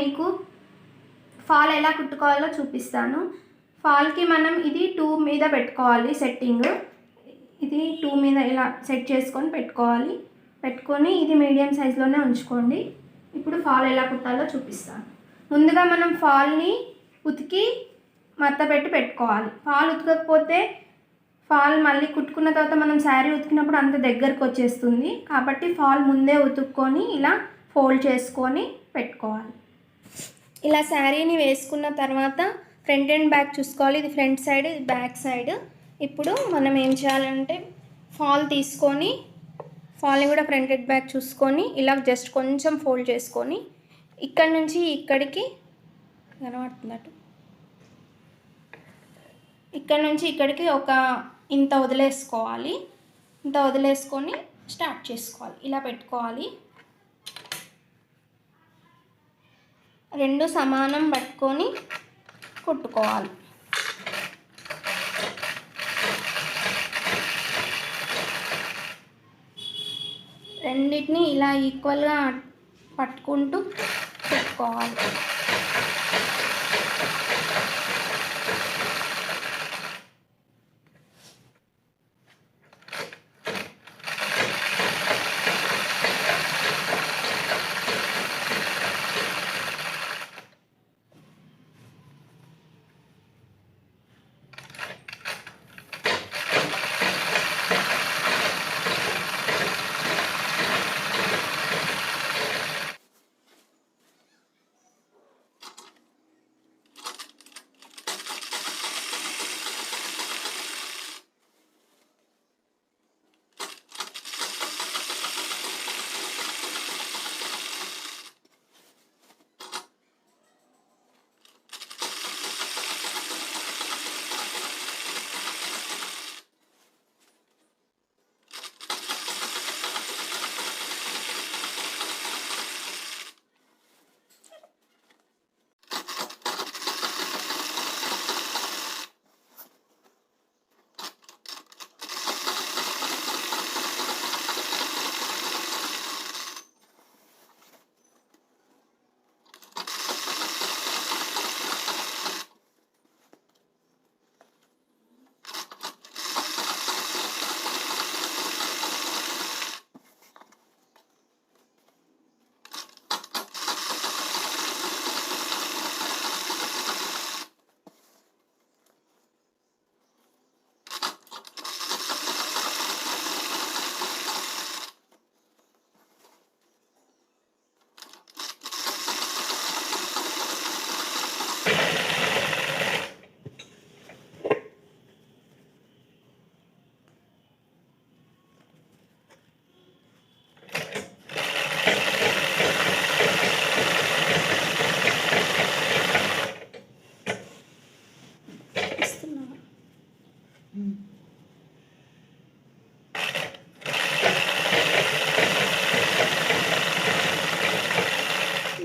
మీకు ఫాల్ ఎలా కుట్టుకోవాలో చూపిస్తాను. ఫాల్కి మనం ఇది 2 మీద పెట్టుకోవాలి. సెట్టింగ్ ఇది 2 మీద ఇలా సెట్ చేసుకొని పెట్టుకొని ఇది మీడియం సైజులోనే ఉంచుకోండి. ఇప్పుడు ఫాల్ ఎలా కుట్టాలో చూపిస్తాను. ముందుగా మనం ఫాల్ని ఉతికి మడతపెట్టి పెట్టుకోవాలి. ఫాల్ ఉతకకపోతే ఫాల్ మళ్ళీ కుట్టుకున్న తర్వాత మనం శారీ ఉతికినప్పుడు అంత దగ్గరకు వచ్చేస్తుంది. కాబట్టి ఫాల్ ముందే ఉతుక్కొని ఇలా ఫోల్డ్ చేసుకొని పెట్టుకోవాలి. ఇలా శారీని వేసుకున్న తర్వాత ఫ్రంట్ అండ్ బ్యాక్ చూసుకోవాలి. ఇది ఫ్రంట్ సైడ్, ఇది బ్యాక్ సైడ్. ఇప్పుడు మనం ఏం చేయాలంటే ఫాల్ తీసుకొని ఫాల్ని కూడా ఫ్రంట్ అండ్ బ్యాక్ చూసుకొని ఇలా జస్ట్ కొంచెం ఫోల్డ్ చేసుకొని ఇక్కడ నుంచి ఇక్కడికి కనబడుతున్నట్టు ఇక్కడ నుంచి ఇక్కడికి ఒక ఇంత వదిలేసుకోవాలి. ఇంత వదిలేసుకొని స్టార్ట్ చేసుకోవాలి. ఇలా పెట్టుకోవాలి. రెండు సమానం పట్టుకొని కుట్టుకోవాలి. రెండింటిని ఇలా ఈక్వల్గా పట్టుకుంటూ కుట్టుకోవాలి.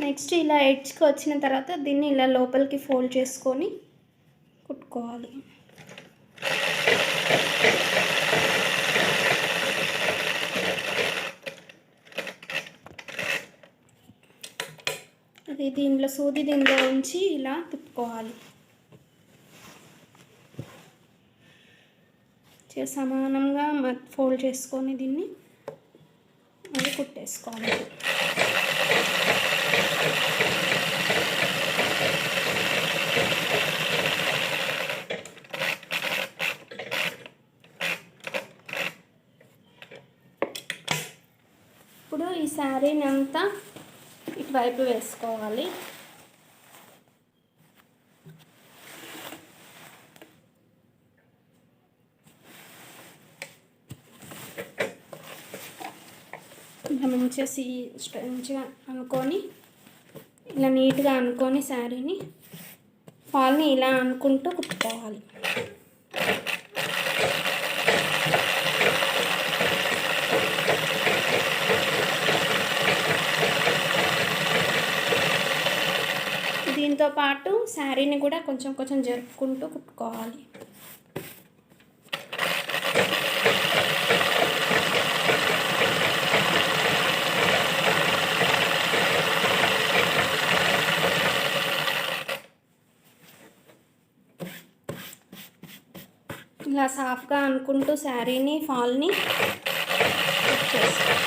నెక్స్ట్ ఇలా ఎడ్జ్కి వచ్చిన తర్వాత దీన్ని ఇలా లోపలికి ఫోల్డ్ చేసుకొని కుట్టుకోవాలి. అది దీనిలో సూది దీనిలో ఉంచి ఇలా తిప్పుకోవాలి. సమానంగా ఫోల్డ్ చేసుకొని దీన్ని అది కుట్టేసుకోవాలి. ఇప్పుడు ఈ శారీని అంతా ఇటువైపు వేసుకోవాలి. ఇలా మంచిగా అనుకొని ఇలా నీట్గా అనుకొని శారీని ఫాల్ని ఇలా అనుకుంటూ కుట్టుకోవాలి. దీంతో పాటు శారీని కూడా కొంచెం జరుపుకుంటూ కుట్టుకోవాలి. సాఫ్గా అనుకుంటూ శారీని ఫాల్ని చేస్తాం.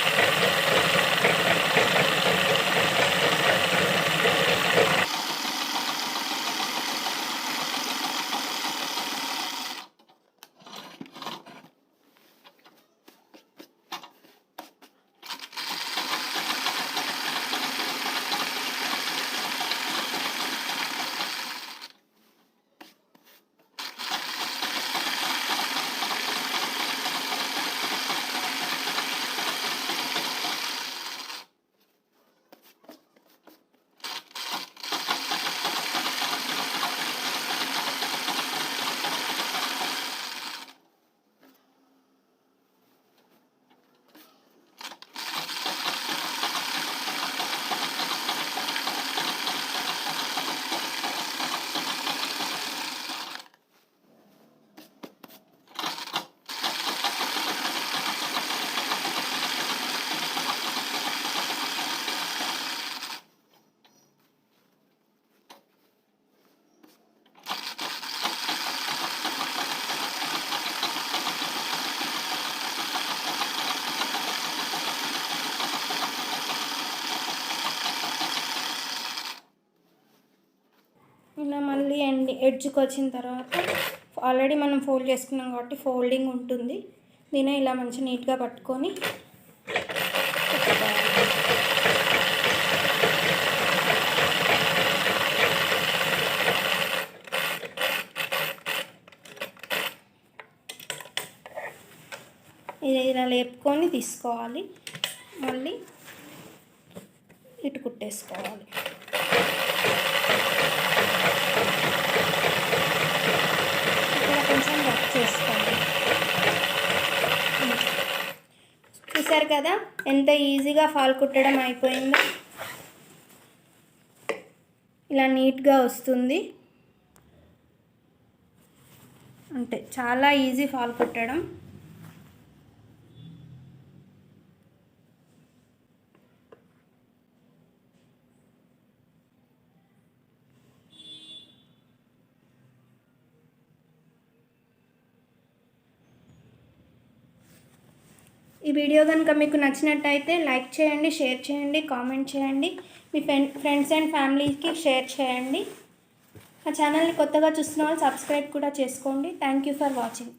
ఇలా మళ్ళీ ఎడ్జ్కి వచ్చిన తర్వాత ఆల్రెడీ మనం ఫోల్డ్ చేసుకున్నాం కాబట్టి ఫోల్డింగ్ ఉంటుంది. దీన్ని ఇలా మంచి నీట్గా పట్టుకొని ఇది ఇలా లేపుకొని తీసుకోవాలి. మళ్ళీ ఇటు కుట్టేసుకోవాలి. ఇక్కడ కొంచెం వర్క్ చేసుకోవాలి. చూసారు కదా ఎంత ఈజీగా ఫాల్ కుట్టడం అయిపోయిందో. ఇలా నీట్గా వస్తుంది. అంటే చాలా ఈజీ ఫాల్ కుట్టడం. ఈ వీడియో కనుక మీకు నచ్చినట్టయితే లైక్ చేయండి, షేర్ చేయండి, కామెంట్ చేయండి, మీ ఫ్రెండ్స్ అండ్ ఫ్యామిలీకి షేర్ చేయండి. మా ఛానల్ని కొత్తగా చూస్తున్న వాళ్ళు సబ్స్క్రైబ్ కూడా చేసుకోండి. Thank you for watching.